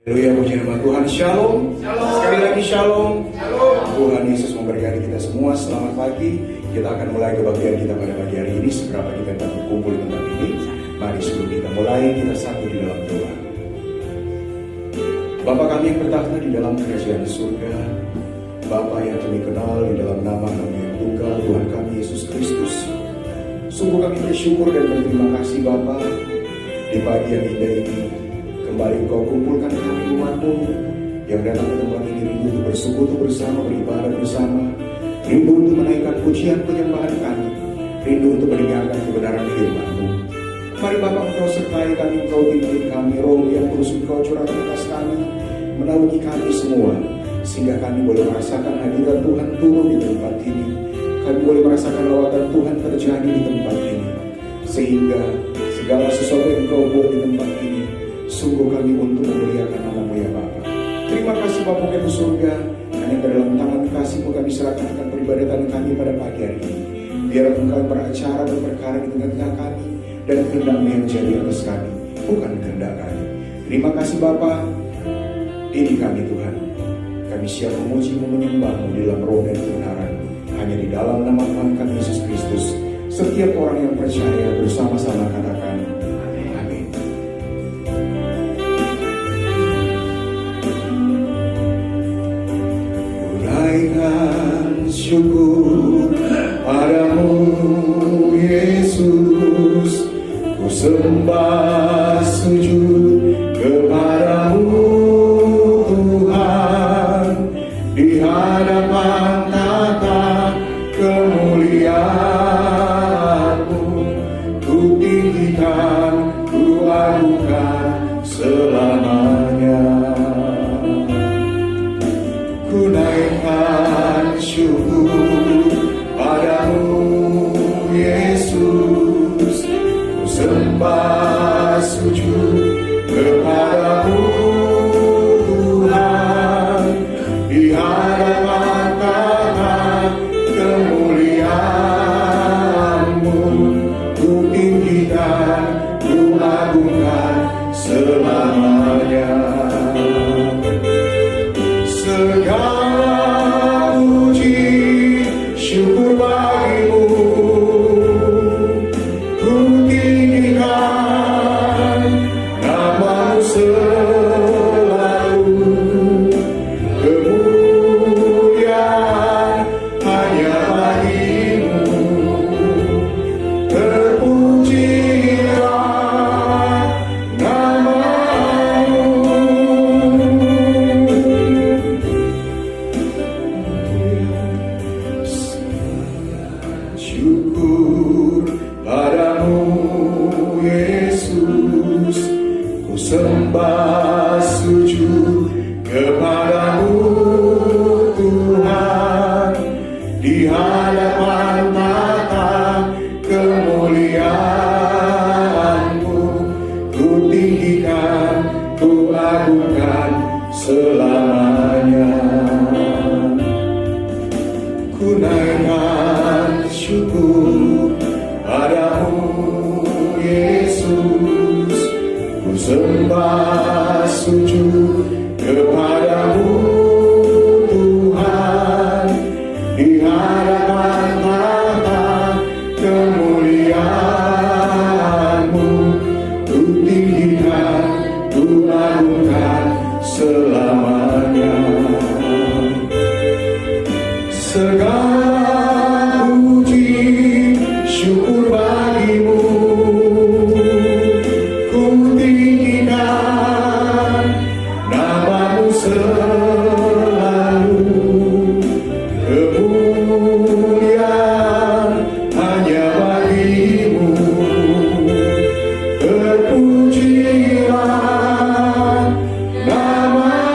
Haleluya, puji nama Tuhan. Shalom. Sekali lagi shalom. Tuhan Yesus memberkati kita semua. Selamat pagi. Kita akan mulai kebagian kita pada pagi hari ini. Seberapa kita akan berkumpul di tempat ini. Mari sebelum kita mulai, kita satu di dalam doa. Bapa kami yang bertahta di dalam kerajaan surga, Bapa yang kami kenal di dalam nama-Nama yang tunggal Tuhan kami Yesus Kristus. Sungguh kami bersyukur dan berterima kasih Bapa, di pagi yang indah ini kembali Engkau kumpulkan kami umat-Mu yang datang ke tempat ini rindu untuk bersekutu bersama, beribadah bersama, rindu untuk menaikkan pujian penyembahan kami, rindu untuk mendengarkan kebenaran firman-Mu. Mari Bapa Engkau sertai kami, Engkau pimpin kami, Roh yang terus Engkau curahkan atas kami, menaungi kami semua, sehingga kami boleh merasakan hadirat Tuhan turun di tempat ini. Kami boleh merasakan lawatan Tuhan terjadi di tempat ini, sehingga segala sesuatu yang Engkau buat di tempat ini sungguh kami untuk memuliakan nama-Mu ya Bapa. Terima kasih Bapa di surga, hanya ke dalam tangan kasih-Mu kami serahkan akan peribadatan kami pada pagi hari ini. Biar Engkau beracara berperkara di tengah-tengah kami, dan kehendak-Mu yang jadi atas kami, bukan kehendak kami. Terima kasih Bapa, ini kami Tuhan. Kami siap memuji-Mu, menyembah-Mu di dalam roh dan kebenaran, hanya di dalam nama Tuhan kami Yesus Kristus. Setiap orang yang percaya bersama-sama katakan amin. Kuraikan syukur padamu Yesus, ku sembah sujud kepadamu Tuhan, di hadapan tata kemuliaan-Mu, ku tinggikan, ku agungkan selamanya. Ku naikkan syukur padamu Yesus, ku sembah sujud kepadamu Tuhan, di hadapan tata kemuliaan-Mu, ku tinggikan, ku agungkan selamanya. Segala puji syukur bagi-Mu, ku tinggikan nama-Mu selalu. Kemuliaan hanya bagi-Mu, terpujilah nama-Mu. Syukur padamu Yesus, ku sembah sujud kepadamu Tuhan, di hadapan tata kemuliaan-Mu, ku tinggikan, ku agungkan selamanya. Ku naikkan syukur padamu Yesus, ku sembah sujud kepadamu Tuhan, di hadapan tata kemuliaan-Mu, ku tinggikan, ku agungkan selamanya. Segala puji syukur bagi-Mu, ku tinggikan nama-Mu selalu. Kemuliaan hanya bagi-Mu, terpujilah nama-Mu.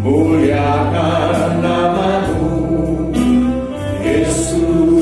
Muliakan namamu, Yesus.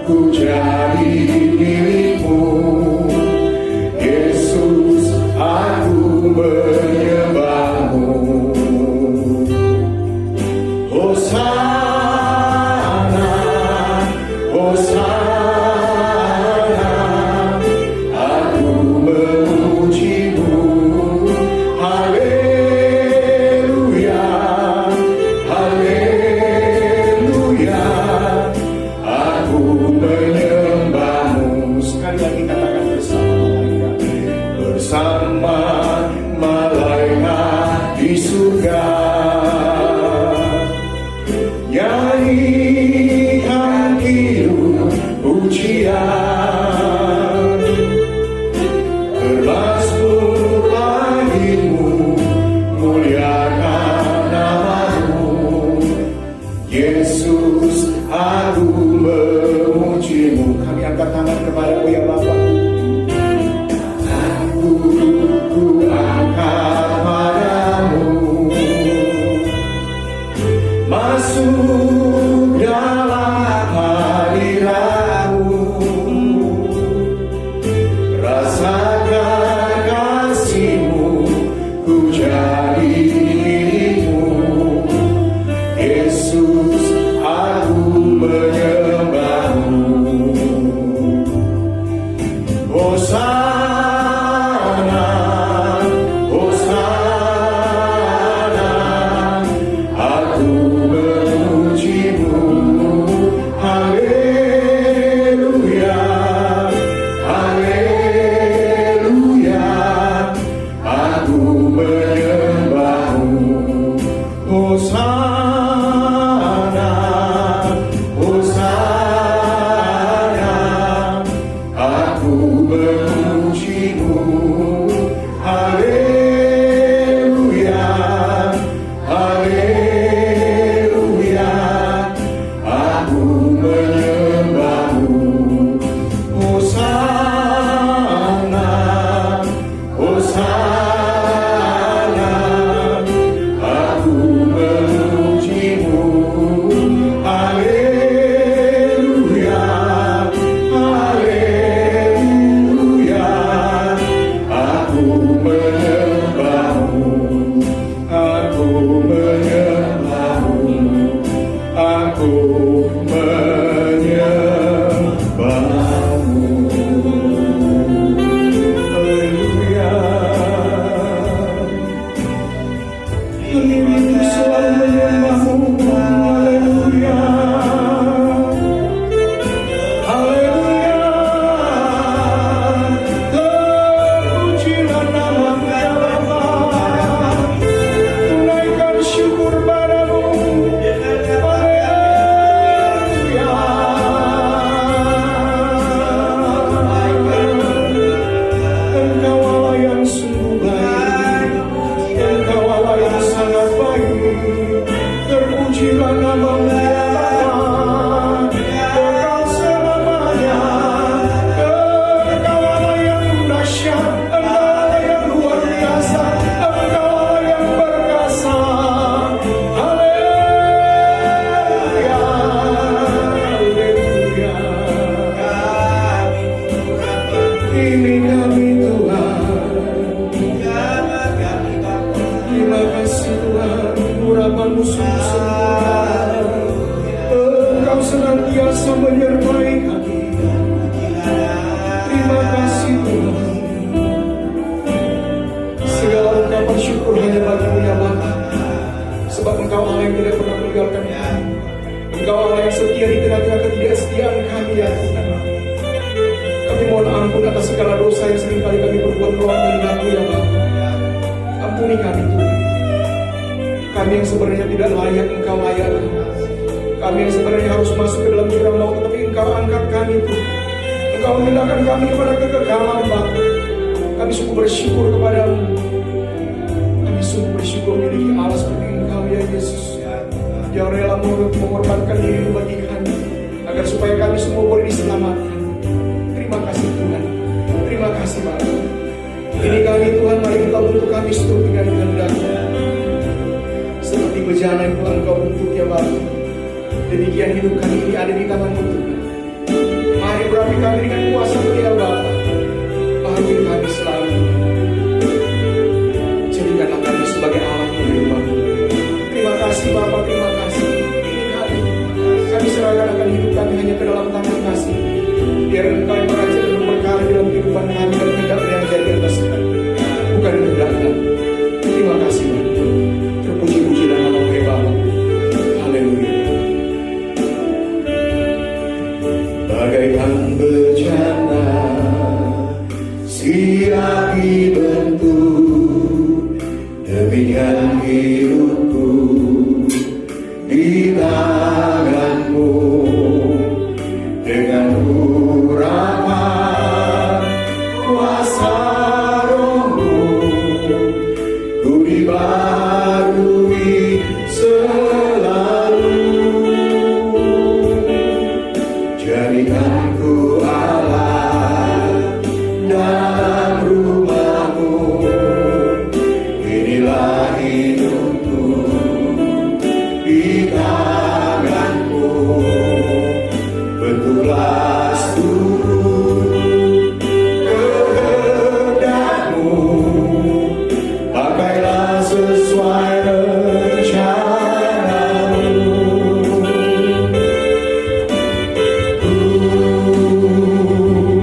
ku jadi milikmu. Yesus, aku menyembahmu. Hosana, Hosana, aku memujimu. Haleluya, haleluya, aku menyembahmu. Sekali lagi katakan bersama malaikat di surga, nyanyikan kirun pujian, bermasmur bagimu, muliakan namamu. Yesus, aku memujimu. Kami angkat tangan kepadamu ya Bapa. Ku angkat padamu, masuk dalam hadiratmu, rasakan kasihmu, ku jadi milikmu. Yesus, aku menyembahmu. Hosana, Hosana, aku memujimu. Haleluya, haleluya, aku menyembahmu. Hosana, Hosana, aku memujimu. Haleluya, haleluya, aku menyembahmu. Hosana, Hosana, aku memujimu. Haleluya, haleluya, aku menyembahmu. Aku menyembahmu, aku menyembahmu. Haleluya, diriku selalu menyembahmu. Haleluya, haleluya, terpujilah namamu ya Bapa. Tunaikan syukur padamu. Haleluya, Engkau Allah yang sungguh baik, Engkau Allah yang sangat baik. Terpujilah namamu ya Bapa, kekal selamanya. Engkau Allah yang dahsyat, Engkau Allah yang luar biasa, Engkau Allah yang perkasa. Haleluya, haleluya. Ini kami Tuhan, terima kasih Tuhan, urapanmu sungguh sempurna. Engkau senantiasa menyertai kami. Terima kasih Tuhan. Segala ungkapan syukur hanya bagimu ya Bapa, sebab Engkau Allah yang tidak pernah meninggalkan kami. Engkau Allah yang setia di tengah-tengah ketidaksetiaan kami ya Tuhan. Kami mohon ampun atas segala dosa yang seringkali kami berbuat melawan diri-Mu ya Bapa. Ampuni kami Tuhan. Kami yang sebenarnya tidak layak Engkau layani. Kami yang sebenarnya harus masuk ke dalam jurang maut, tetapi Engkau angkat kami Tuhan. Engkau memindahkan kami kepada kekekalan Bapa. Kami sungguh bersyukur kepadamu. Kami sungguh bersyukur memiliki Allah seperti Engkau ya Yesus, yang rela mengorbankan diri bagi kami, agar supaya kami semua boleh diselamatkan. Terima kasih Tuhan. Terima kasih Bapa. Ini kami Tuhan, mari Engkau bentuk kami seturut dengan kehendak-Mu. Seperti bejana yang telah Engkau bentuk ya Bapa, demikian hidup kami ini ada di tangan-Mu Tuhan. bagaikan bejana siap dibentuk, demikian hidupku di tanganmu. Dengan urapan kuasa Roh-Mu, ku dibarui selalu. Jadikan ku Allah dalam rumah-Mu, inilah hidupku di tangan-Mu. Bentuklah seluruh kehendak-Mu, pakailah sesuai rencana-Mu.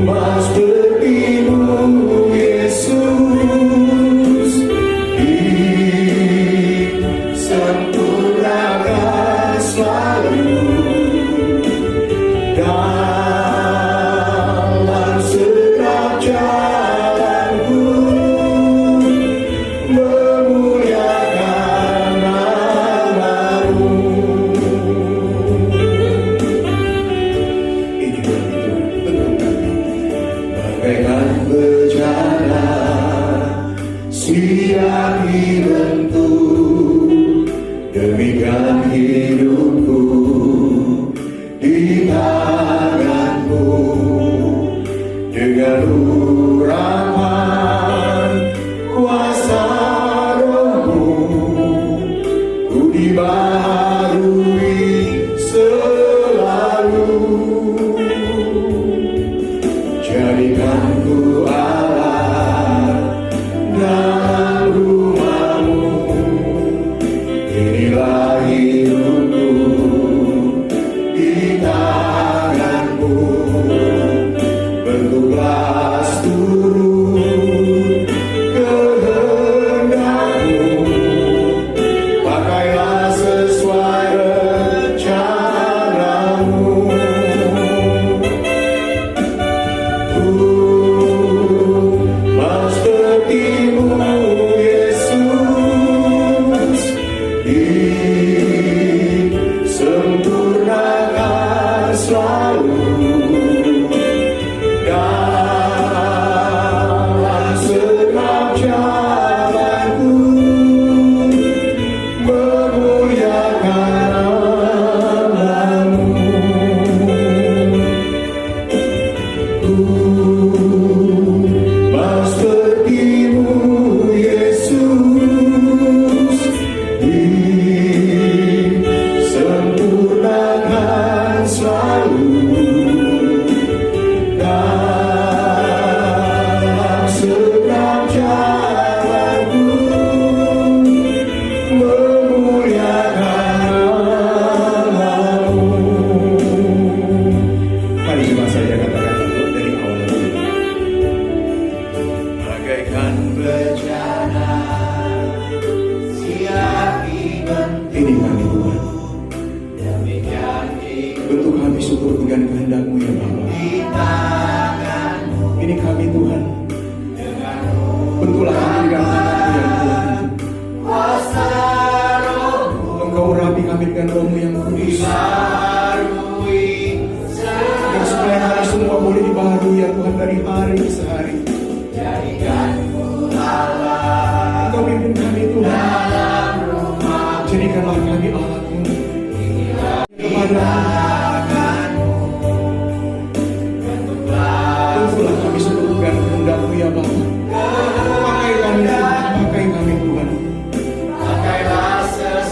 Mas seperti-Mu Yesus, disempurnakan selalu dalam setiap jalanku, memuliakan nama-Mu. Inilah bentuk kami, bagaikan bejana siap dibentuk, demikian hidupku di tangan-Mu. Dengan urapan kuasa Roh-Mu, ku dibaharui selalu. Jadikan ku Allah dalam rumah-Mu, inilah hidupku di tangan-Mu. Bentuklah seluruh kehendak-Mu, pakailah sesuai rencana-Mu. Mas seperti-Mu Yesus, disempurnakan selalu dalam setiap jalanku, memuliakan nama-Mu. Mas seperti-Mu Yesus, disempurnakan selalu dalam setiap jalanku, memuliakan nama-Mu. Mari coba saja katakan dari awal dulu. Bagaikan bejana siap dibentuk, ini kami Tuhan, bentuk kami syukur dengan kehendak-Mu ya Bapa. Ini kami Tuhan, bentuklah kami dengan tangan-Mu yang Tuhan. Engkau urapi kami dengan Roh-Mu yang kudus, dan supaya kami semua boleh dibaharui ya Tuhan dari hari ke hari. Engkau pimpin kami Tuhan, jadikanlah kami alat-Mu kepada-Mu. Bentuklah kami seluruh dengan kehendak-Mu ya Bapa. Pakai kami Tuhan, pakai kami Tuhan.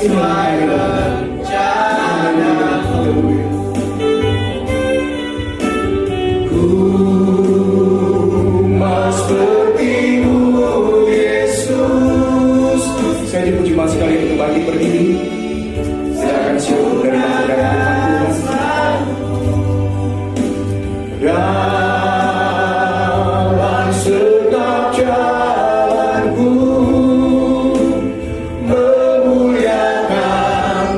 Inilah kami Tuhan. Haleluya. Mas seperti-Mu Yesus. Saya dipuji mas sekali untuk bagi berdiri. Saya akan syukur dari hadapan Tuhan. Dalam setiap jalanku, memuliakan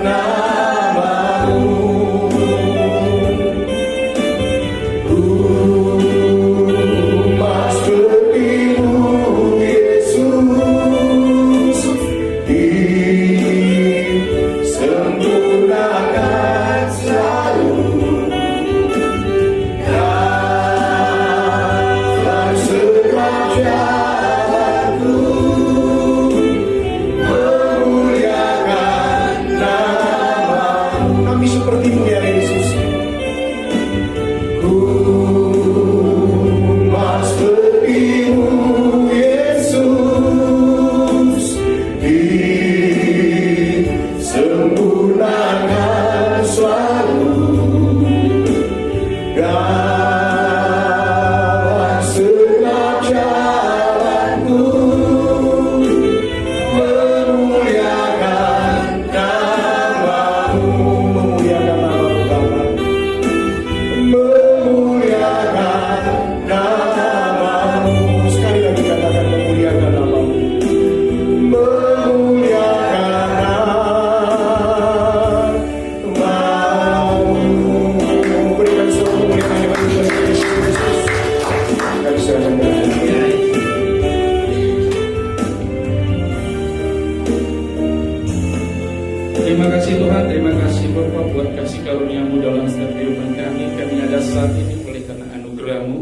nama-Mu. Mas berimu Yesus disempurnakan selalu dalam setiap jalanku, memuliakan namamu, memuliakan namamu Bapa, memuliakan namamu. Sekali lagi katakan memuliakan namamu, memuliakan namamu. Berikan seluruh kemuliaan yang bagi Yesus Kristus. Kami serahkan dalam Terima kasih Tuhan, terima kasih Bapa buat kasih karunia-Mu dalam setiap kehidupan kami. Kami ada saat ini oleh karena anugerah-Mu.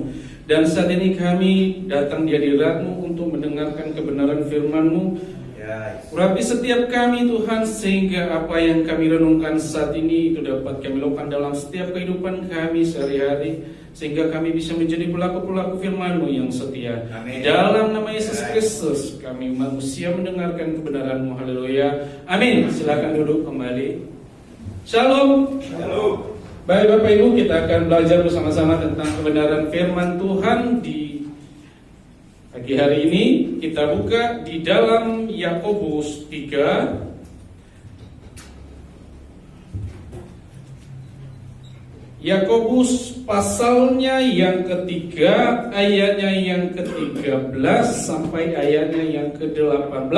Dan saat ini kami datang di hadirat-Mu untuk mendengarkan kebenaran firman-Mu. Urapi setiap kami Tuhan, sehingga apa yang kami renungkan saat ini itu dapat kami lakukan dalam setiap kehidupan kami sehari-hari, sehingga kami bisa menjadi pelaku-pelaku firman-Mu yang setia. Amin. Dalam nama Yesus Kristus kami manusia mendengarkan kebenaran-Mu. Haleluya. Amin. Silakan duduk kembali. Shalom. Halo. Baik Bapak Ibu, kita akan belajar bersama-sama tentang kebenaran firman Tuhan di pagi hari ini. Kita buka di dalam Yakobus 3 Yakobus pasalnya yang ketiga, ayatnya yang ke-13 sampai ayatnya yang ke-18.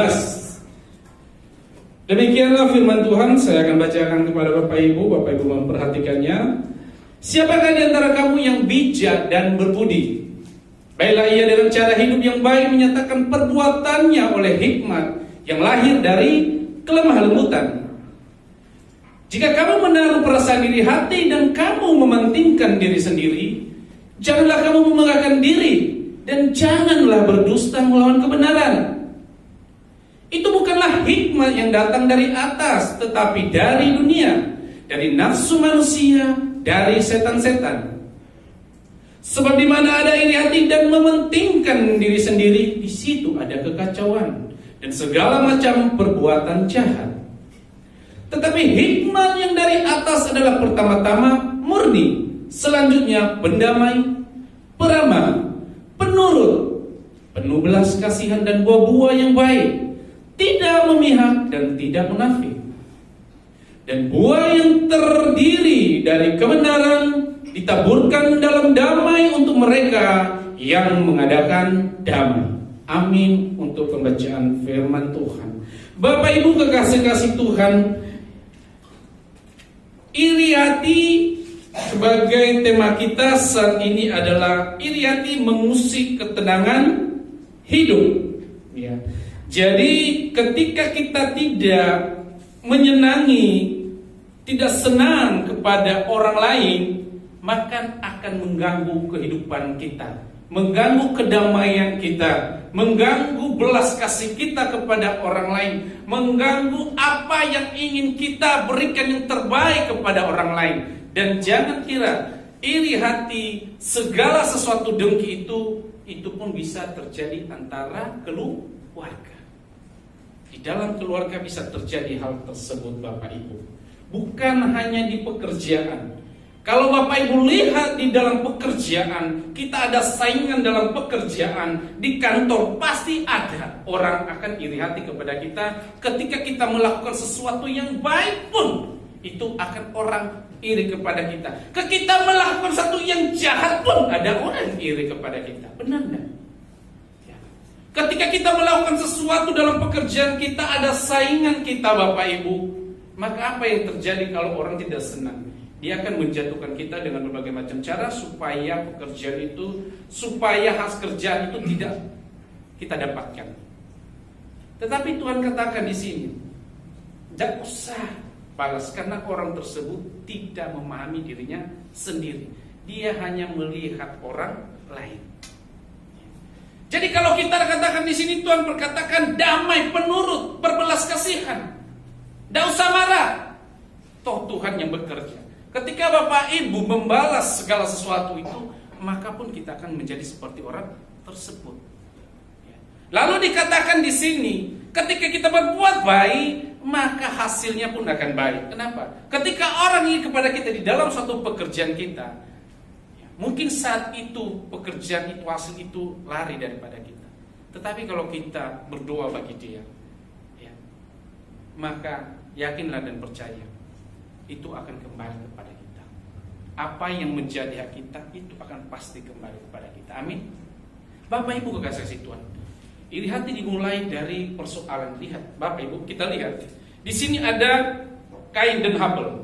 Demikianlah firman Tuhan. Saya akan bacakan kepada Bapak Ibu memperhatikannya. Siapakah di antara kamu yang bijak dan berbudi? Baiklah ia dengan cara hidup yang baik menyatakan perbuatannya oleh hikmat yang lahir dari kelemah lembutan. Jika kamu menaruh perasaan diri hati dan kamu mementingkan diri sendiri, janganlah kamu memegahkan diri dan janganlah berdusta melawan kebenaran. Itu bukanlah hikmat yang datang dari atas, tetapi dari dunia, dari nafsu manusia, dari setan-setan. Sebab di mana ada iri hati dan mementingkan diri sendiri, di situ ada kekacauan dan segala macam perbuatan jahat. Tetapi hikmat yang dari atas adalah pertama-tama murni, selanjutnya pendamai, peramah, penurut, penuh belas kasihan dan buah-buah yang baik, tidak memihak dan tidak munafik. Dan buah yang terdiri dari kebenaran ditaburkan dalam damai untuk mereka yang mengadakan damai. Amin. Untuk pembacaan firman Tuhan. Bapak Ibu kekasih-kasih Tuhan, iri hati sebagai tema kita saat ini adalah iri hati mengusik ketenangan hidup. Ya. Jadi ketika kita tidak menyenangi, tidak senang kepada orang lain, maka akan mengganggu kehidupan kita, mengganggu kedamaian kita, mengganggu belas kasih kita kepada orang lain, mengganggu apa yang ingin kita berikan yang terbaik kepada orang lain. Dan jangan kira iri hati, segala sesuatu dengki itu pun bisa terjadi antara keluarga. Di dalam keluarga bisa terjadi hal tersebut Bapak Ibu. Bukan hanya di pekerjaan. Kalau Bapak Ibu lihat di dalam pekerjaan, kita ada saingan dalam pekerjaan, di kantor pasti ada orang akan iri hati kepada kita. Ketika kita melakukan sesuatu yang baik pun, itu akan orang iri kepada kita. Ketika kita melakukan sesuatu yang jahat pun, ada orang iri kepada kita. Benar enggak? Ya. Ketika kita melakukan sesuatu dalam pekerjaan kita, ada saingan kita Bapak Ibu. Maka apa yang terjadi kalau orang tidak senang? Dia akan menjatuhkan kita dengan berbagai macam cara supaya pekerjaan itu, supaya hasil kerjaan itu tidak kita dapatkan. Tetapi Tuhan katakan di sini, tidak usah balas karena orang tersebut tidak memahami dirinya sendiri. Dia hanya melihat orang lain. Jadi kalau kita katakan di sini, Tuhan berkatakan damai, penurut, berbelas kasihan. Tidak usah marah. Toh Tuhan yang bekerja. Ketika Bapak Ibu membalas segala sesuatu itu, maka pun kita akan menjadi seperti orang tersebut. Lalu dikatakan di sini, ketika kita berbuat baik, maka hasilnya pun akan baik. Kenapa? Ketika orang ingin kepada kita di dalam suatu pekerjaan kita, mungkin saat itu pekerjaan itu, hasil itu lari daripada kita. Tetapi kalau kita berdoa bagi dia, maka yakinlah dan percaya, itu akan kembali kepada kita. Apa yang menjadi hak kita, itu akan pasti kembali kepada kita. Amin. Bapak Ibu kekasih Tuhan, iri hati dimulai dari persoalan. Lihat Bapak Ibu, kita lihat di sini ada Kain dan Habel.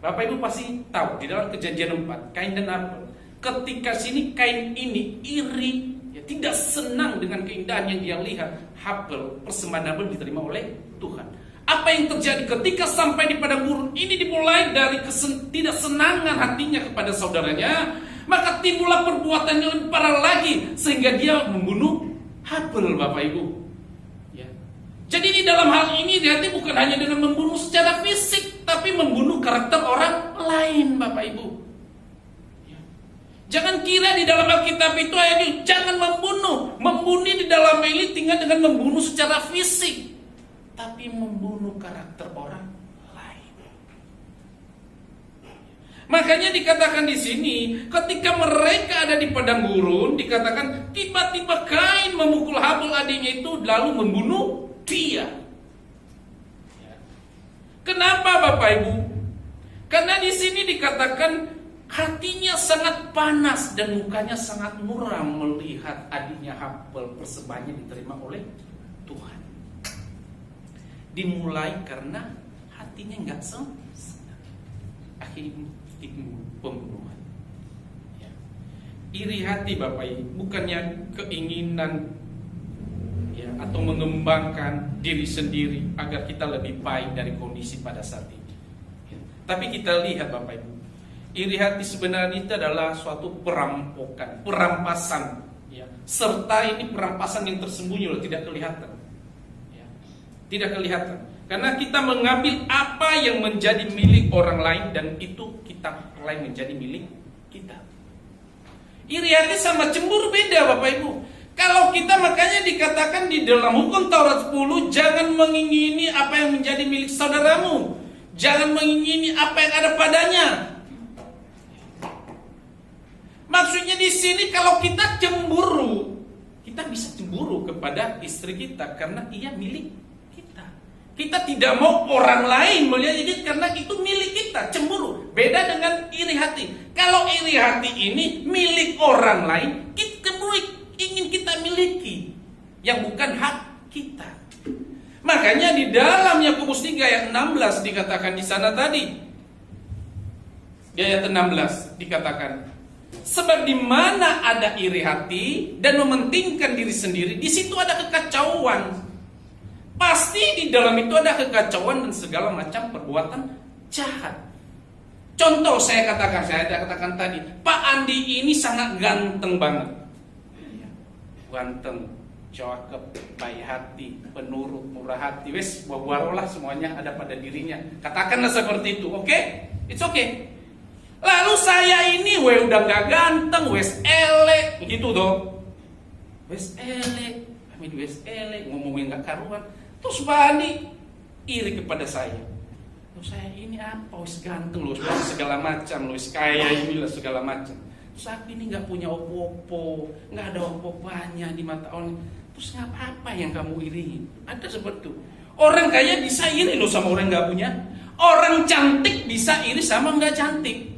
Bapak Ibu pasti tahu di dalam Kejadian 4, Kain dan Habel. Ketika sini Kain ini iri, tidak senang dengan keindahan yang dia lihat. Habel, persembahan Habel diterima oleh Tuhan. Apa yang terjadi ketika sampai di padang gurun ini dimulai dari tidak senangan hatinya kepada saudaranya, maka timbullah perbuatan yang lebih parah lagi sehingga dia membunuh Habel, Bapak Ibu. Ya. Jadi di dalam hal ini berarti bukan hanya dengan membunuh secara fisik, tapi membunuh karakter orang lain, Bapak Ibu. Ya. Jangan kira di dalam Alkitab itu ayatnya jangan membunuh. Membunuh di dalam ini tinggal dengan membunuh secara fisik, tapi membunuh karakter orang lain. Makanya dikatakan di sini, ketika mereka ada di padang gurun, dikatakan tiba-tiba Kain memukul Habel adiknya itu lalu membunuh dia. Kenapa Bapak Ibu? Karena di sini dikatakan hatinya sangat panas dan mukanya sangat muram melihat adiknya Habel persembahannya diterima oleh Tuhan. Dimulai karena hatinya nggak senang, akhirnya pembunuhan. Ya. Iri hati Bapak Ibu bukannya keinginan atau mengembangkan diri sendiri agar kita lebih baik dari kondisi pada saat ini. Ya. Tapi kita lihat Bapak Ibu, iri hati sebenarnya itu adalah suatu perampokan, perampasan. Ya. Serta ini perampasan yang tersembunyi loh, tidak kelihatan. Tidak kelihatan. Karena kita mengambil apa yang menjadi milik orang lain dan itu kita lain menjadi milik kita. Iri hati sama cemburu beda Bapak Ibu. Kalau kita makanya dikatakan di dalam hukum Taurat 10, jangan mengingini apa yang menjadi milik saudaramu. Jangan mengingini apa yang ada padanya. Maksudnya di sini kalau kita cemburu, kita bisa cemburu kepada istri kita karena ia milik. Kita tidak mau orang lain melihat ini karena itu milik kita, cemburu. Beda dengan iri hati. Kalau iri hati ini milik orang lain, kita ingin kita miliki yang bukan hak kita. Makanya di dalam Yakobus 3 ayat 16 dikatakan di sana tadi. Di ayat 16 dikatakan, sebab di mana ada iri hati dan mementingkan diri sendiri, di situ ada kekacauan. Pasti di dalam itu ada kekacauan dan segala macam perbuatan jahat. Contoh saya katakan tadi, Pak Andi ini sangat ganteng banget. Ganteng, cakep, baik hati, penurut, murah hati. Wes, buah-buarolah semuanya ada pada dirinya. Katakanlah seperti itu, oke? It's okay. Lalu saya ini, udah gak ganteng, wes elek, gitu dong. Wes elek, ngomongin gak karuan. Terus Pak Andi iri kepada saya. Loh saya ini apa? Wis ganteng loh, segala macam loh, kaya ini lah segala macam. Terus aku ini nggak punya opo-opo, nggak ada opo-opanya di mata orang. Terus apa yang kamu iri? Ada seperti itu. Orang kaya bisa iri loh sama orang nggak punya. Orang cantik bisa iri sama nggak cantik.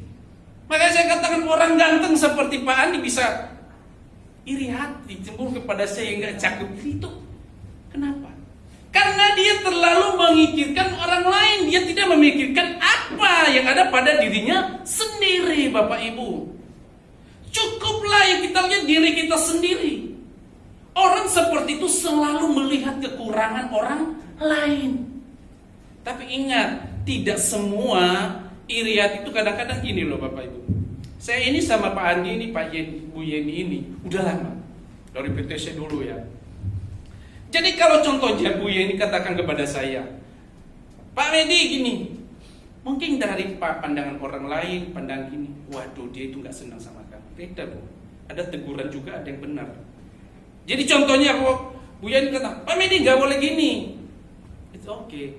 Makanya saya katakan orang ganteng seperti Pak Andi bisa iri hati, cemburu kepada saya yang nggak cakep. Itu kenapa? Karena dia terlalu memikirkan orang lain. Dia tidak memikirkan apa yang ada pada dirinya sendiri, Bapak Ibu. Cukuplah yang kita lihat diri kita sendiri. Orang seperti itu selalu melihat kekurangan orang lain. Tapi ingat, tidak semua iri hati itu kadang-kadang gini loh Bapak Ibu. Saya ini sama Pak Andi ini, Bu Yeni ini udah lama. Dari PTC dulu ya. Jadi kalau contohnya Bu Yeni katakan kepada saya, Pak Medi gini, Mungkin dari pandangan orang lain, pandangan ini, waduh dia itu nggak senang sama kamu. Beda Bu. Ada teguran juga, ada yang benar. Jadi contohnya kok Bu Yani kata, Pak Medi nggak boleh gini. It's okay,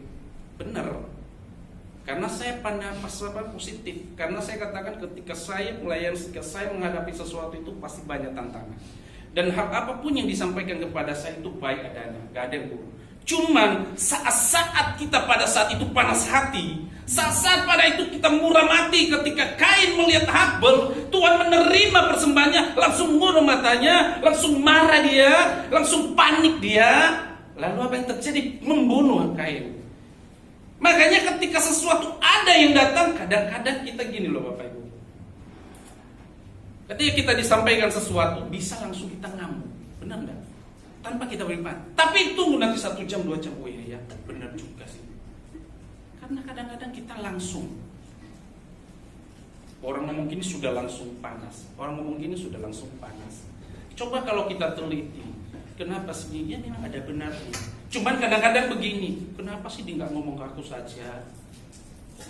benar. Karena saya pandang masalah positif. Karena saya katakan ketika saya melayani, ketika saya menghadapi sesuatu itu pasti banyak tantangan. Dan hal apapun yang disampaikan kepada saya itu baik adanya, nggak ada yang buruk. Cuman saat-saat kita pada saat itu panas hati, saat-saat pada itu kita murah mati ketika Kain melihat Habel, Tuhan menerima persembahannya, langsung murah matanya, langsung marah dia, langsung panik dia. Lalu apa yang terjadi? Membunuh Kain. Makanya ketika sesuatu ada yang datang, kadang-kadang kita gini loh Bapak Ibu. Ketika kita disampaikan sesuatu, bisa langsung kita ngamuk. Benar enggak? Tanpa kita berlipat. Tapi tunggu nanti 1 jam, 2 jam. Oh iya ya, benar juga sih. Karena kadang-kadang kita langsung. Orang ngomong gini sudah langsung panas. Orang ngomong gini sudah langsung panas. Coba kalau kita teliti. Kenapa sih dia memang ada benarnya. Cuman kadang-kadang begini. Kenapa sih dia nggak ngomong ke aku saja?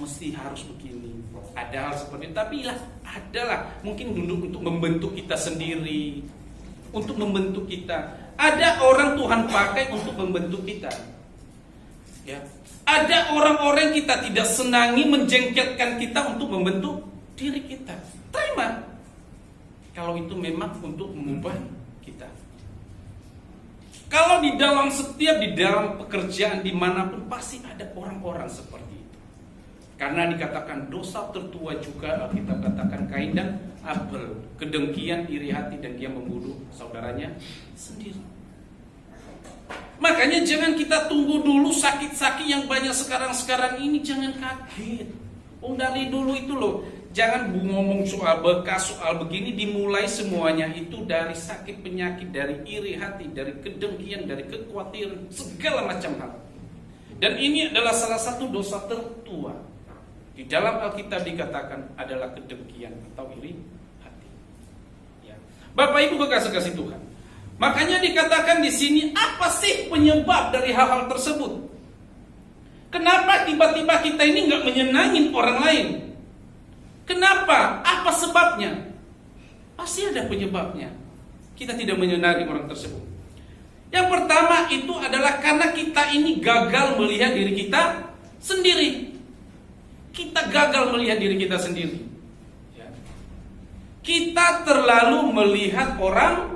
Mesti harus begini. Ada hal seperti itu. Tapi lah, adalah mungkin duduk untuk membentuk kita sendiri. Untuk membentuk kita. Ada orang Tuhan pakai untuk membentuk kita. Ya. Ada orang-orang kita tidak senangi menjengkelkan kita untuk membentuk diri kita. Terima. Kalau itu memang untuk mengubah kita. Kalau di dalam pekerjaan dimanapun pasti ada orang-orang seperti itu. Karena dikatakan dosa tertua juga kita katakan Kain dan Abel, kedengkian, iri hati dan dia membunuh saudaranya sendiri. Makanya jangan kita tunggu dulu sakit-sakit yang banyak sekarang ini, jangan kaget. Dari dulu itu loh, jangan ngomong soal bekas, soal begini dimulai semuanya itu dari sakit penyakit, dari iri hati, dari kedengkian, dari kekhawatiran, segala macam hal. Dan ini adalah salah satu dosa tertua. Di dalam Alkitab dikatakan adalah kedengkian atau iri hati. Ya. Bapak Ibu kekasih Tuhan. Makanya dikatakan di sini apa sih penyebab dari hal-hal tersebut? Kenapa tiba-tiba kita ini nggak menyenangin orang lain? Kenapa? Apa sebabnya? Pasti ada penyebabnya. Kita tidak menyenangi orang tersebut. Yang pertama itu adalah karena kita ini gagal melihat diri kita sendiri. Kita gagal melihat diri kita sendiri. Ya. Kita terlalu melihat orang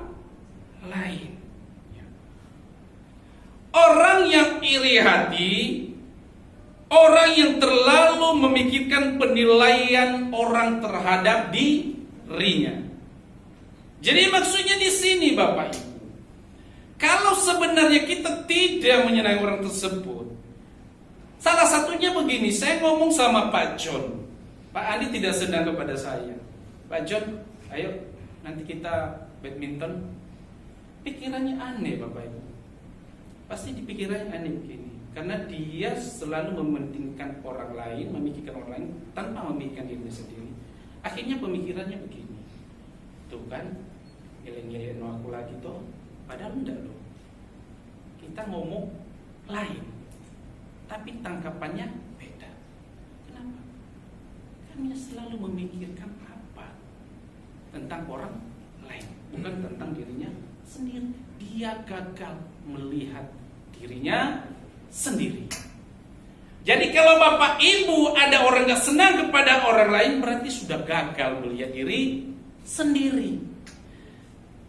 lain. Ya. Orang yang iri hati, orang yang terlalu memikirkan penilaian orang terhadap dirinya. Jadi maksudnya di sini Bapak Ibu, kalau sebenarnya kita tidak menyenangi orang tersebut, salah satunya begini, saya ngomong sama Pak John. Pak Andi tidak senang kepada saya. Pak John, ayo nanti kita badminton. Pikirannya aneh Bapak Ibu. Pasti di pikirannya aneh begini. Karena dia selalu mementingkan orang lain, memikirkan orang lain tanpa memikirkan dirinya sendiri. Akhirnya pemikirannya begini. Tuh kan, ngeleng-ngeleng aku lagi toh. Padahal enggak loh. Kita ngomong lain. Tapi tangkapannya beda. Kenapa? Karena selalu memikirkan apa? Tentang orang lain, bukan tentang dirinya sendiri. Dia gagal melihat dirinya sendiri. Jadi kalau Bapak Ibu ada orang gak senang kepada orang lain, berarti sudah gagal melihat diri sendiri.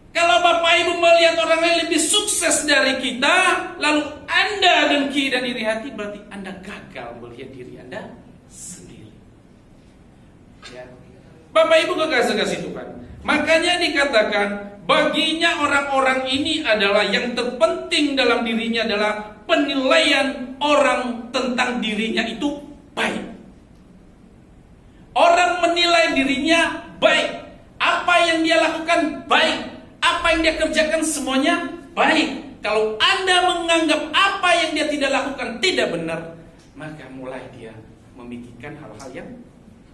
Kalau Bapak Ibu melihat orang lain lebih sukses dari kita, lalu Anda dengki dan iri hati, berarti Anda gagal melihat diri Anda sendiri. Ya. Bapak Ibu kekasih Tuhan. Makanya dikatakan baginya orang-orang ini adalah yang terpenting dalam dirinya adalah penilaian orang tentang dirinya itu baik. Orang menilai dirinya baik. Apa yang dia lakukan baik. Apa yang dia kerjakan semuanya baik. Kalau Anda menganggap apa yang dia tidak lakukan tidak benar, maka mulai dia memikirkan hal-hal yang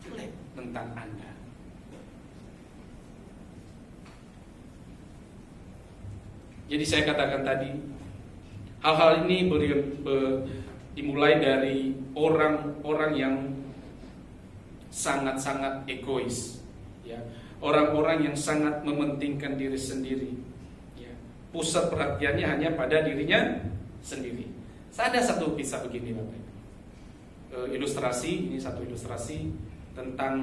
jelek tentang Anda. Jadi saya katakan tadi, hal-hal ini dimulai dari orang-orang yang sangat-sangat egois, ya. Orang-orang yang sangat mementingkan diri sendiri, ya. Pusat perhatiannya hanya pada dirinya sendiri. Ada satu kisah begini, Bapak Ibu. Ilustrasi, ini satu ilustrasi tentang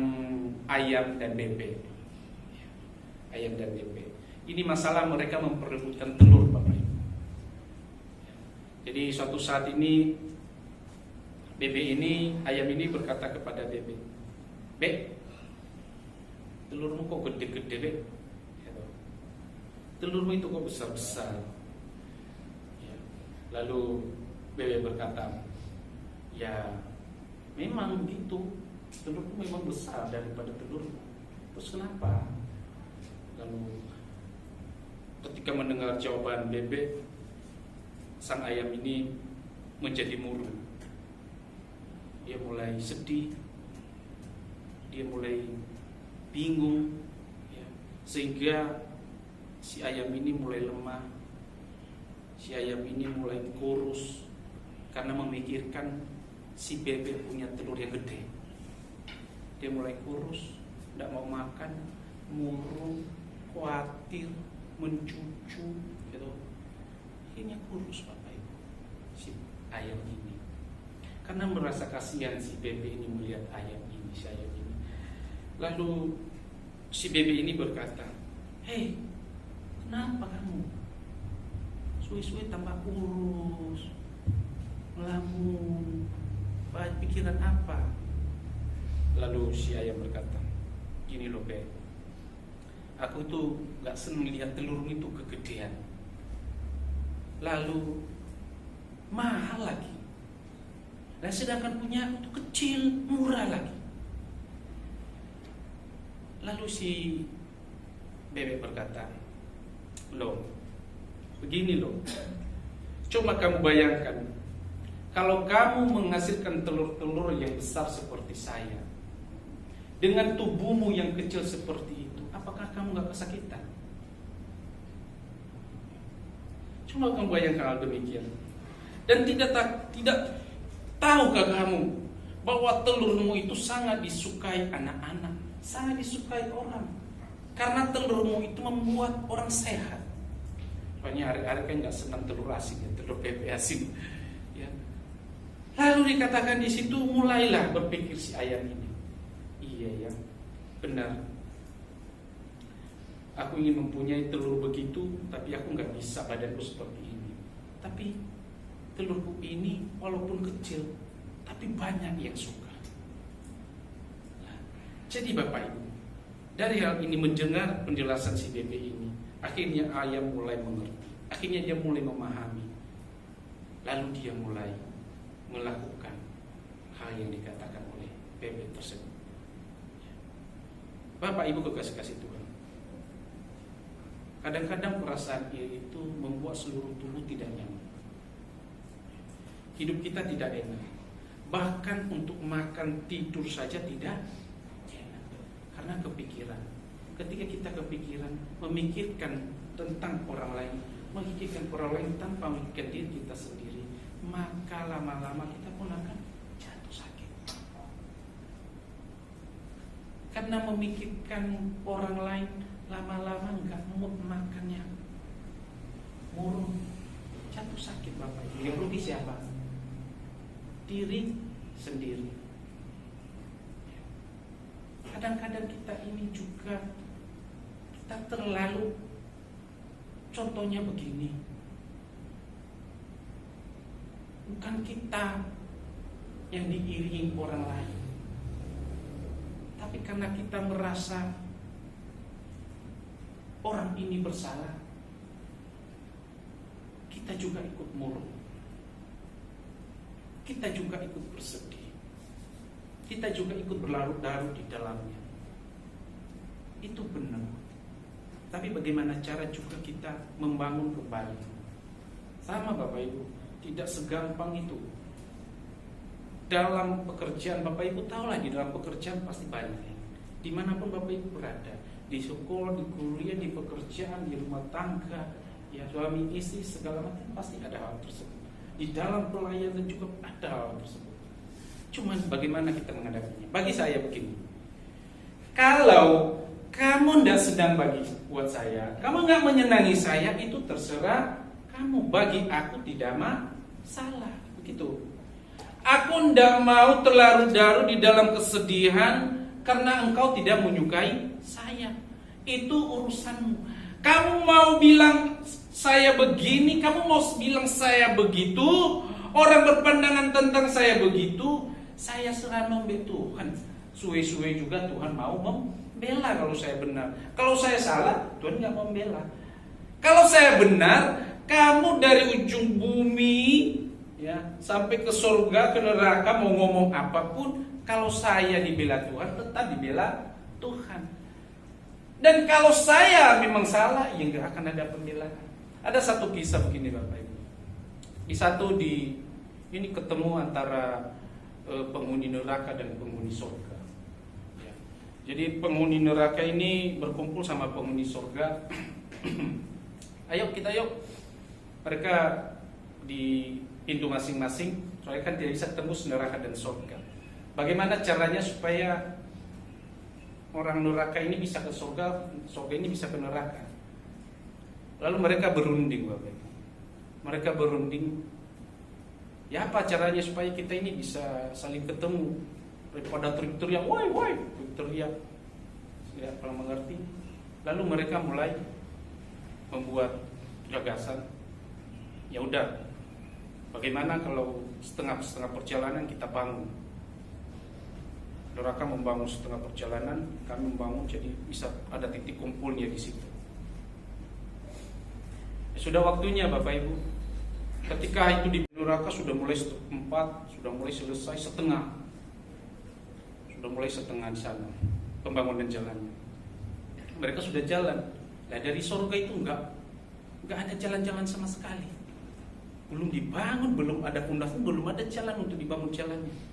ayam dan bebek. Ayam dan bebek. Ini masalah mereka memperebutkan telur, Bapak Ibu. Jadi suatu saat ini ayam ini berkata kepada bebek, "Bek, telurmu kok gede-gede, Bek? Telurmu itu kok besar-besar?" Ya. Lalu bebek berkata, "Ya, memang begitu. Telurku memang besar daripada telurmu. Terus kenapa?" Lalu ketika mendengar jawaban bebek, sang ayam ini menjadi murung. Dia mulai sedih, dia mulai bingung, ya. Sehingga si ayam ini mulai lemah, si ayam ini mulai kurus karena memikirkan si bebek punya telur yang gede. Dia mulai kurus, tidak mau makan, murung, khawatir, mencucu, gitu. Akhirnya kurus, Bapak Ibu, si ayam ini. Karena merasa kasihan si bebek ini melihat si ayam ini. Lalu si bebek ini berkata, "Hei, kenapa kamu? Suwe-suwe tambah kurus, melamun, banyak pikiran apa?" Lalu si ayam berkata, "Gini loh, Beb, aku tuh gak seneng lihat telurmu itu kegedean. Lalu mahal lagi. Dan sedangkan punya aku tuh kecil, murah lagi." Lalu si bebek berkata, "Loh, begini loh. Coba kamu bayangkan, kalau kamu menghasilkan telur-telur yang besar seperti saya, dengan tubuhmu yang kecil seperti itu, apakah kamu gak kesakitan? Coba kamu bayangkan hal demikian. Dan tidak tahukah kamu bahwa telurmu itu sangat disukai anak-anak, sangat disukai orang, karena telurmu itu membuat orang sehat." Soalnya hari-hari kan nggak senang telur asin, ya, telur bebek asin. Ya. Lalu dikatakan di situ mulailah berpikir si ayam ini, iya ya, benar. Aku ingin mempunyai telur begitu, tapi aku nggak bisa, badanku seperti ini. Tapi telurku ini walaupun kecil, tapi banyak yang suka. Nah, jadi Bapak Ibu, dari hal ini mendengar penjelasan si bebek ini, akhirnya ayam mulai mengerti. Akhirnya dia mulai memahami. Lalu dia mulai melakukan hal yang dikatakan oleh bebek tersebut. Bapak Ibu kekasih-kasih Tuhan, kadang-kadang perasaan iri itu membuat seluruh tubuh tidak nyaman. Hidup kita tidak enak. Bahkan untuk makan, tidur saja tidak enak. Karena kepikiran. Ketika kita kepikiran, memikirkan tentang orang lain, memikirkan orang lain tanpa memikirkan diri kita sendiri, maka lama-lama kita pun akan jatuh sakit. Karena memikirkan orang lain, lama-lama enggak mood makannya, murung, jatuh sakit Bapak. Yang rugi siapa? Diri sendiri. Kadang-kadang kita ini juga kita terlalu, contohnya begini, bukan kita yang diiringi orang lain, tapi karena kita merasa orang ini bersalah, kita juga ikut murung. Kita juga ikut bersedih. Kita juga ikut berlarut-larut di dalamnya. Itu benar. Tapi bagaimana cara juga kita membangun kembali? Sama Bapak Ibu, tidak segampang itu. Dalam pekerjaan, Bapak Ibu tahu lah, di dalam pekerjaan pasti banyak. Dimanapun Bapak Ibu berada, di sekolah, di kuliah, di pekerjaan, di rumah tangga, ya suami istri segala macam, pasti ada hal tersebut. Di dalam pelayanan juga ada hal tersebut. Cuman bagaimana kita menghadapinya? Bagi saya begini, kalau kamu tidak sedang bagi buat saya, kamu nggak menyenangi saya, itu terserah kamu. Bagi aku tidak masalah, begitu. Aku tidak mau terlarut-larut di dalam kesedihan karena engkau tidak menyukai saya. Itu urusanmu. Kamu mau bilang saya begini, kamu mau bilang saya begitu, orang berpandangan tentang saya begitu, saya serah membela Tuhan. Suwe-suwe juga Tuhan mau membela kalau saya benar. Kalau saya salah, Tuhan nggak membela. Kalau saya benar, kamu dari ujung bumi ya sampai ke surga, ke neraka, mau ngomong apapun, kalau saya dibela Tuhan, tetap dibela Tuhan. Dan kalau saya memang salah, ya nggak akan ada pembelaan. Ada satu kisah begini Bapak Ibu. Ini ketemu antara penghuni neraka dan penghuni surga. Ya. Jadi penghuni neraka ini berkumpul sama penghuni surga. Ayo. Mereka di pintu masing-masing, soalnya kan tidak bisa tembus neraka dan surga. Bagaimana caranya supaya orang neraka ini bisa ke surga, surga ini bisa ke neraka? Lalu mereka berunding, Bapak Ibu. Mereka berunding, ya apa caranya supaya kita ini bisa saling ketemu? Daripada teriak-teriak, woi, teriak, ya kalau mengerti. Lalu mereka mulai membuat gagasan. Ya udah, bagaimana kalau setengah perjalanan kita bangun? Neraka membangun setengah perjalanan, kami membangun jadi bisa ada titik kumpulnya di situ. Ya, sudah waktunya Bapak Ibu. Ketika itu di neraka sudah mulai sudah mulai selesai setengah. Sudah mulai setengah di sana pembangunan jalannya. Mereka sudah jalan. Nah, dari surga itu enggak ada jalan-jalan sama sekali. Belum dibangun, belum ada pondasi, belum ada jalan untuk dibangun jalannya.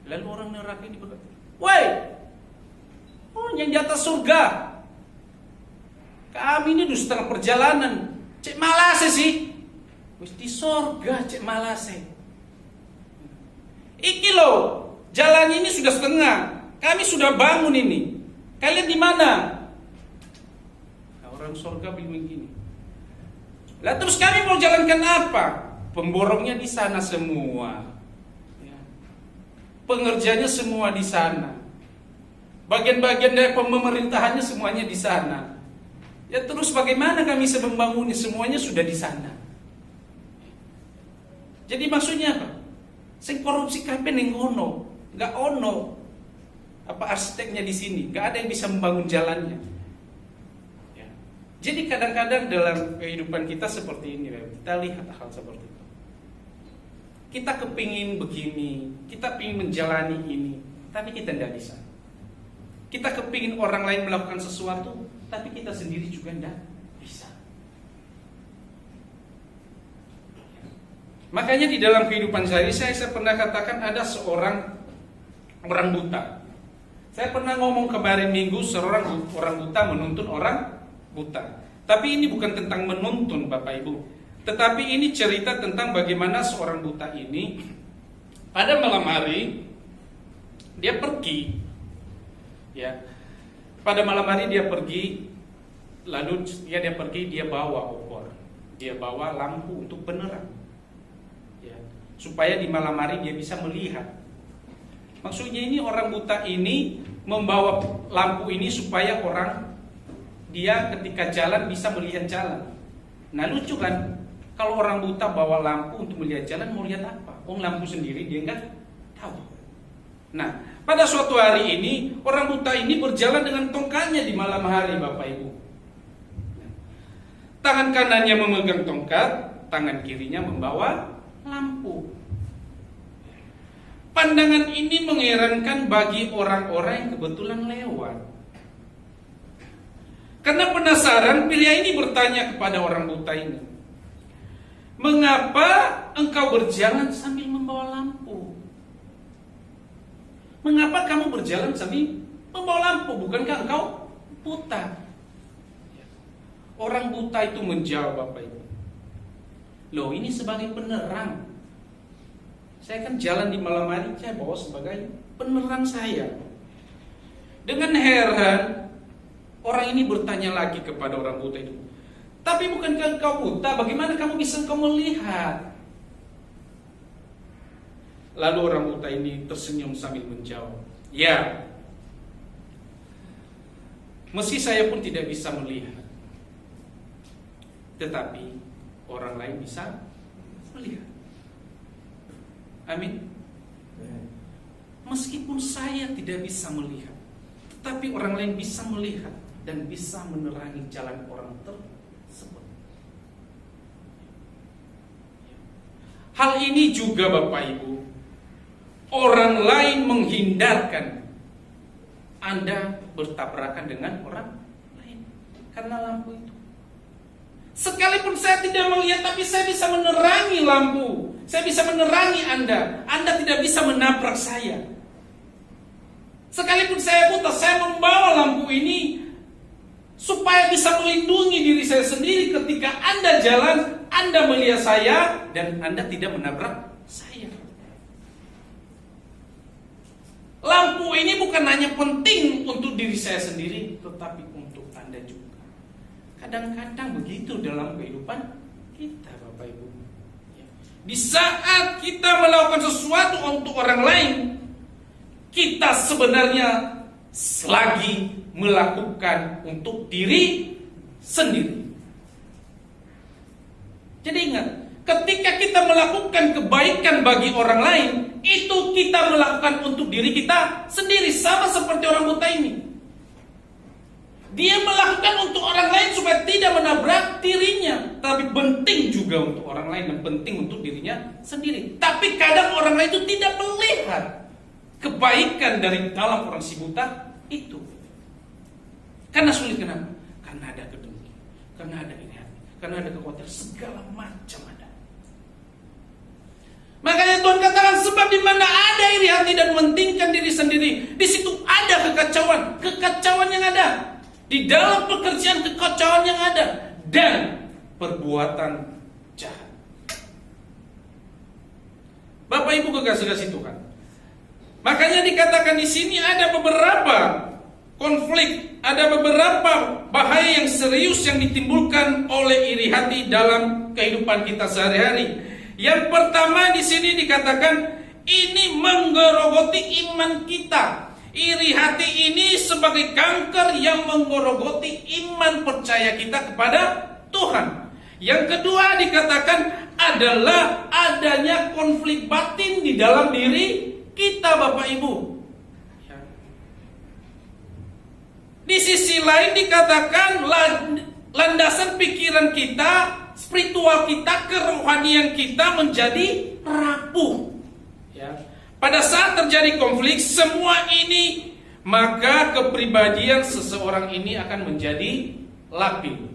Lalu orang neraka ini berkata, woi, yang di atas surga, kami ini udah setengah perjalanan, cek malase sih, wis di surga cek malase. Iki loh, jalannya ini sudah setengah, kami sudah bangun ini, kalian di mana? Nah, orang surga bilang begini, lah terus kami mau jalankan apa? Pemborongnya di sana semua. Pengerjanya semua di sana. Bagian-bagian dari pemerintahannya semuanya di sana. Ya terus bagaimana kami bisa membangunnya? Semuanya sudah di sana. Jadi maksudnya apa? Sing korupsi kabeh ning ono, enggak ono. Apa arsiteknya di sini? Enggak ada yang bisa membangun jalannya. Ya. Jadi kadang-kadang dalam kehidupan kita seperti ini, kita lihat hal seperti itu. Kita kepingin begini, kita ingin menjalani ini, tapi kita tidak bisa. Kita kepingin orang lain melakukan sesuatu, tapi kita sendiri juga tidak bisa. Makanya di dalam kehidupan saya pernah katakan ada seorang orang buta. Saya pernah ngomong kemarin minggu, seorang orang buta menuntun orang buta. Tapi ini bukan tentang menuntun Bapak Ibu. Tetapi ini cerita tentang bagaimana seorang buta ini pada malam hari dia pergi. Ya. Pada malam hari dia pergi, lalu dia pergi, dia bawa obor. Dia bawa lampu untuk penerang. Ya. Supaya di malam hari dia bisa melihat. Maksudnya ini orang buta ini membawa lampu ini supaya orang dia ketika jalan bisa melihat jalan. Nah lucu kan? Kalau orang buta bawa lampu untuk melihat jalan, mau lihat apa? Lampu sendiri dia enggak tahu. Nah, pada suatu hari ini orang buta ini berjalan dengan tongkatnya di malam hari, Bapak Ibu. Tangan kanannya memegang tongkat, tangan kirinya membawa lampu. Pandangan ini mengherankan bagi orang-orang yang kebetulan lewat. Karena penasaran, pria ini bertanya kepada orang buta ini, mengapa engkau berjalan sambil membawa lampu? Mengapa kamu berjalan sambil membawa lampu? Bukankah engkau buta? Orang buta itu menjawab, Bapak Ibu, loh ini sebagai penerang. Saya kan jalan di malam hari, saya bawa sebagai penerang saya. Dengan heran, orang ini bertanya lagi kepada orang buta itu, tapi bukankah engkau buta? Bagaimana kamu bisa engkau melihat? Lalu orang buta ini tersenyum sambil menjawab, ya, meski saya pun tidak bisa melihat, tetapi orang lain bisa melihat. Amin. Meskipun saya tidak bisa melihat, tetapi orang lain bisa melihat dan bisa menerangi jalan orang tersebut. Hal ini juga Bapak Ibu, orang lain menghindarkan Anda bertabrakan dengan orang lain karena lampu itu. Sekalipun saya tidak melihat, tapi saya bisa menerangi lampu. Saya bisa menerangi Anda. Anda tidak bisa menabrak saya. Sekalipun saya buta, saya membawa lampu ini supaya bisa melindungi diri saya sendiri ketika Anda jalan, Anda melihat saya, dan Anda tidak menabrak saya. Lampu ini bukan hanya penting untuk diri saya sendiri, tetapi untuk Anda juga. Kadang-kadang begitu dalam kehidupan kita, Bapak Ibu. Di saat kita melakukan sesuatu untuk orang lain, kita sebenarnya lagi melakukan untuk diri sendiri. Jadi ingat, ketika kita melakukan kebaikan bagi orang lain, itu kita melakukan untuk diri kita sendiri. Sama seperti orang buta ini. Dia melakukan untuk orang lain supaya tidak menabrak dirinya. Tapi penting juga untuk orang lain dan penting untuk dirinya sendiri. Tapi kadang orang lain itu tidak melihat kebaikan dari dalam orang si buta itu. Karena sulit, kenapa? Karena ada kedengki, karena ada iri hati, karena ada kekhawatiran, segala macam ada. Makanya Tuhan katakan, sebab di mana ada iri hati dan mementingkan diri sendiri, di situ ada kekacauan yang ada. Di dalam pekerjaan kekacauan yang ada dan perbuatan jahat. Bapak Ibu kekasih-kasih Tuhan. Makanya dikatakan di sini ada beberapa konflik, ada beberapa bahaya yang serius yang ditimbulkan oleh iri hati dalam kehidupan kita sehari-hari. Yang pertama di sini dikatakan ini menggerogoti iman kita. Iri hati ini sebagai kanker yang menggerogoti iman percaya kita kepada Tuhan. Yang kedua dikatakan adalah adanya konflik batin di dalam diri kita, Bapak Ibu. Di sisi lain dikatakan landasan pikiran kita, spiritual kita, kerohanian kita menjadi rapuh. Ya. Pada saat terjadi konflik semua ini, maka kepribadian seseorang ini akan menjadi labil.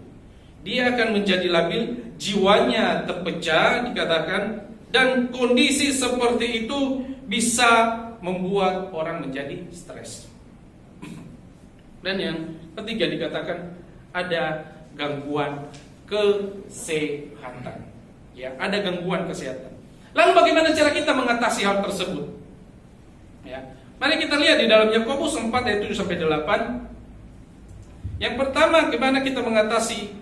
Dia akan menjadi labil, jiwanya terpecah dikatakan, dan kondisi seperti itu bisa membuat orang menjadi stres. Dan yang ketiga dikatakan ada gangguan kesehatan. Ya, ada gangguan kesehatan. Lalu bagaimana cara kita mengatasi hal tersebut? Ya, mari kita lihat di dalam Yakobus 4 ayat 7 sampai 8. Yang pertama, bagaimana kita mengatasi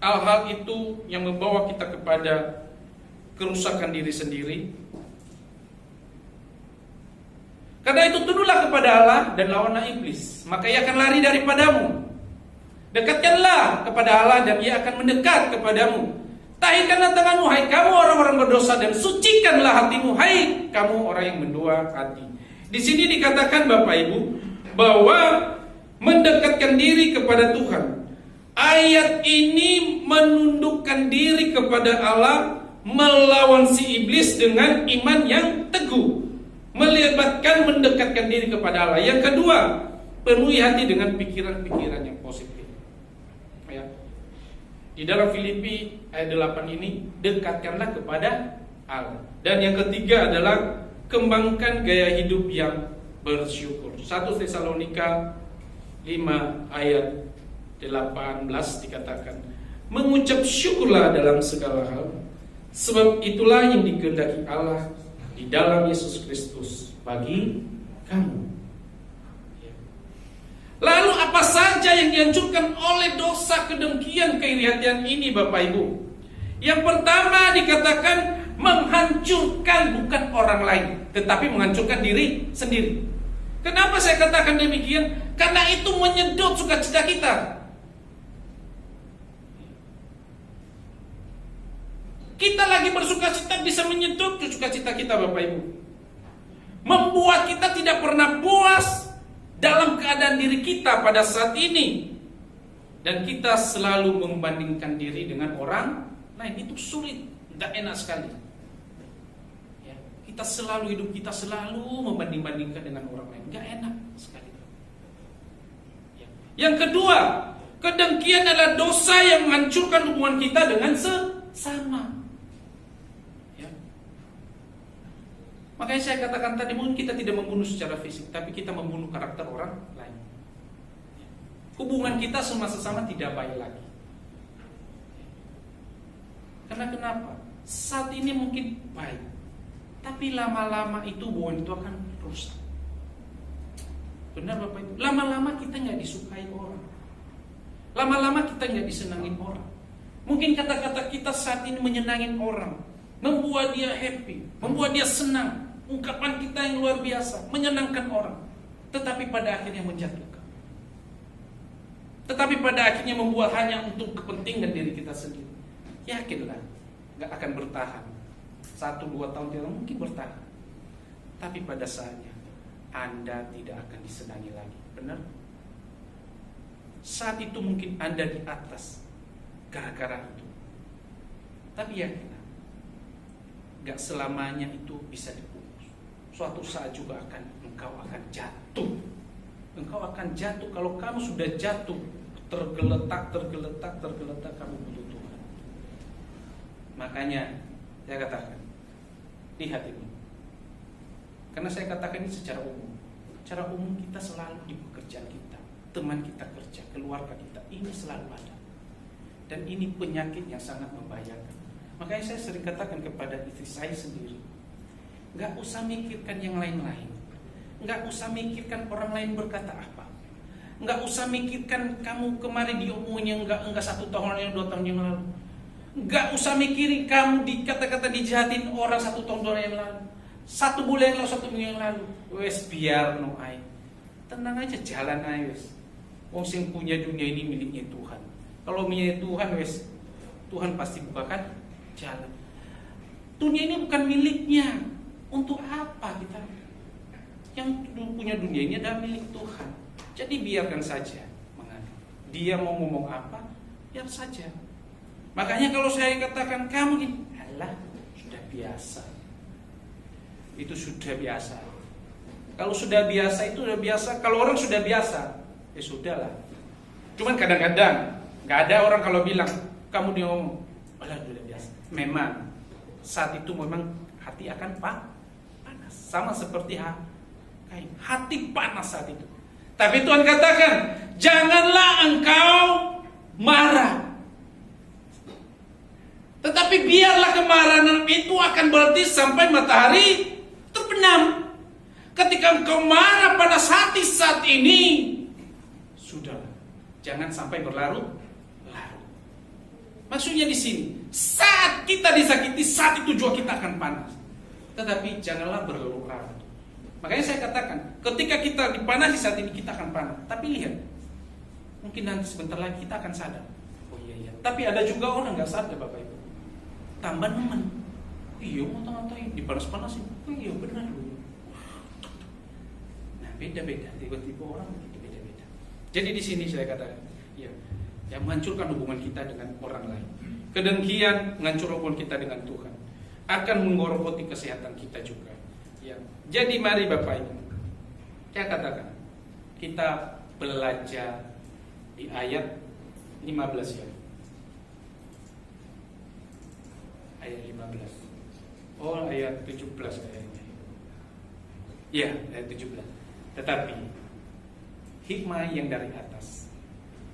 hal-hal itu yang membawa kita kepada kerusakan diri sendiri. Karena itu tunduklah kepada Allah dan lawanlah iblis, maka ia akan lari daripadamu. Dekatkanlah kepada Allah dan ia akan mendekat kepadamu. Tahirkanlah tanganmu, hai kamu orang-orang berdosa, dan sucikanlah hatimu, hai kamu orang yang mendua hati. Di sini dikatakan Bapak Ibu bahwa mendekatkan diri kepada Tuhan. Ayat ini menundukkan diri kepada Allah, melawan si iblis dengan iman yang teguh, melibatkan mendekatkan diri kepada Allah. Yang kedua, penuhi hati dengan pikiran-pikiran yang positif. Ya. Di dalam Filipi ayat 8 ini, dekatkanlah kepada Allah. Dan yang ketiga adalah kembangkan gaya hidup yang bersyukur. 1 Tesalonika 5 ayat 18 dikatakan, mengucap syukurlah dalam segala hal, sebab itulah yang dikehendaki Allah di dalam Yesus Kristus bagi kamu. Lalu apa saja yang dihancurkan oleh dosa, kedengkian, keiriatan ini Bapak Ibu? Yang pertama dikatakan menghancurkan bukan orang lain, tetapi menghancurkan diri sendiri. Kenapa saya katakan demikian? Karena itu menyedot sukacita kita. Kita lagi bersukacita bisa menyedot sukacita kita Bapak Ibu. Membuat kita tidak pernah puas dalam keadaan diri kita pada saat ini. Dan kita selalu membandingkan diri dengan orang lain. Itu sulit, tidak enak sekali. Ya, kita selalu hidup kita selalu membanding-bandingkan dengan orang lain. Tidak enak sekali. Ya. Yang kedua, kedengkian adalah dosa yang menghancurkan hubungan kita dengan sesama. Makanya saya katakan tadi, mungkin kita tidak membunuh secara fisik, tapi kita membunuh karakter orang lain. Hubungan kita sama sesama tidak baik lagi. Karena kenapa? Saat ini mungkin baik, tapi lama-lama itu hubungan itu akan rusak. Benar Bapak Ibu? Lama-lama kita nggak disukai orang. Lama-lama kita nggak disenangin orang. Mungkin kata-kata kita saat ini menyenangin orang, membuat dia happy, membuat dia senang. Ungkapan kita yang luar biasa, menyenangkan orang, tetapi pada akhirnya menjatuhkan. Tetapi pada akhirnya membuat hanya untuk kepentingan diri kita sendiri. Yakinlah, gak akan bertahan. 1-2 tahun tidak mungkin bertahan. Tapi pada saatnya Anda tidak akan disenangi lagi. Benar? Saat itu mungkin Anda di atas gara-gara itu. Tapi yakinlah, gak selamanya itu bisa dipupus. Suatu saat juga engkau akan jatuh. Engkau akan jatuh. Kalau kamu sudah jatuh, tergeletak, kamu butuh Tuhan. Makanya saya katakan, lihat ini. Karena saya katakan ini secara umum. Secara umum kita selalu di pekerjaan kita, teman kita kerja, keluarga kita, ini selalu ada. Dan ini penyakit yang sangat membahayakan. Makanya saya sering katakan kepada istri saya sendiri, gak usah mikirkan yang lain-lain, gak usah mikirkan orang lain berkata apa, gak usah mikirkan kamu kemarin diomongin enggak 1 tahun yang 2 tahun yang lalu, gak usah mikirin kamu dikata-kata dijahatin orang 1 tahun 2 tahun yang lalu, 1 bulan yang lalu, 1 minggu yang lalu. Wes biar no ay, tenang aja, jalan aja wes. Wong sing punya dunia ini miliknya Tuhan. Kalau miliknya Tuhan wes, Tuhan pasti bukakan jalan. Dunia ini bukan miliknya. Untuk apa kita? Yang punya dunia ini adalah milik Tuhan. Jadi biarkan saja mengalir. Dia mau ngomong apa, biar saja. Makanya kalau saya katakan kamu gini, alah, sudah biasa. Itu sudah biasa. Kalau sudah biasa itu sudah biasa. Kalau orang sudah biasa, ya sudahlah. Cuman kadang-kadang nggak ada orang kalau bilang kamu dia ngomong, alah sudah biasa. Memang saat itu memang hati akan panas. Sama seperti hati panas saat itu. Tapi Tuhan katakan, janganlah engkau marah. Tetapi biarlah kemarahan itu akan berhenti sampai matahari terbenam. Ketika engkau marah panas hati saat ini, sudah, jangan sampai berlarut-larut. Maksudnya di sini, saat kita disakiti, saat itu juga kita akan panas. Tetapi janganlah berlarut-larut. Makanya saya katakan, ketika kita dipanasi saat ini, kita akan panas. Tapi lihat, mungkin nanti sebentar lagi kita akan sadar. Oh iya. Tapi ada juga orang nggak sadar Bapak Ibu. Tambah nemen. Iya, mau tahu-tahu dipanas-panasin. Oh iya benar loh. Nah beda-beda. Tiba-tiba orang begitu beda-beda. Jadi di sini saya katakan, ya, yang menghancurkan hubungan kita dengan orang lain. Kedengkian menghancurkan hubungan kita dengan Tuhan. Akan menggerogoti kesehatan kita juga. Ya. Jadi mari Bapak Ibu, saya katakan, kita belajar di ayat 15 ya. Ayat 15. Oh, ayat 17 kayaknya. Ya, ayat 17. Tetapi hikmah yang dari atas.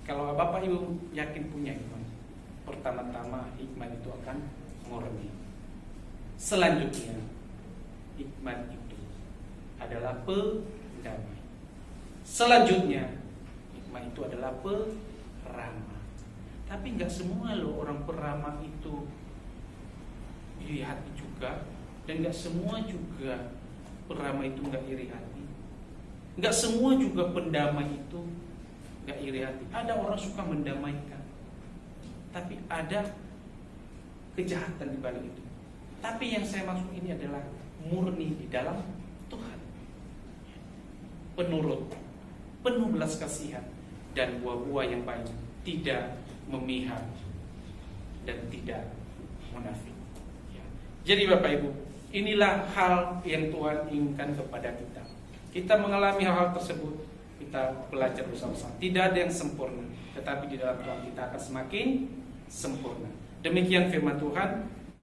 Kalau Bapak Ibu yakin punya hikmah, pertama-tama hikmah itu akan murni. Selanjutnya hikmat itu adalah pendamai. Selanjutnya, hikmat itu adalah peramah. Tapi nggak semua loh orang peramah itu iri hati juga, dan nggak semua juga peramah itu nggak iri hati. Nggak semua juga pendamai itu nggak iri hati. Ada orang suka mendamaikan, tapi ada kejahatan di balik itu. Tapi yang saya maksud ini adalah murni di dalam Tuhan, penurut, penuh belas kasihan, dan buah-buah yang baik, tidak memihak dan tidak munafik. Jadi Bapak Ibu, inilah hal yang Tuhan inginkan kepada kita. Kita mengalami hal-hal tersebut, kita belajar bersama-sama. Tidak ada yang sempurna, tetapi di dalam Tuhan kita akan semakin sempurna. Demikian firman Tuhan.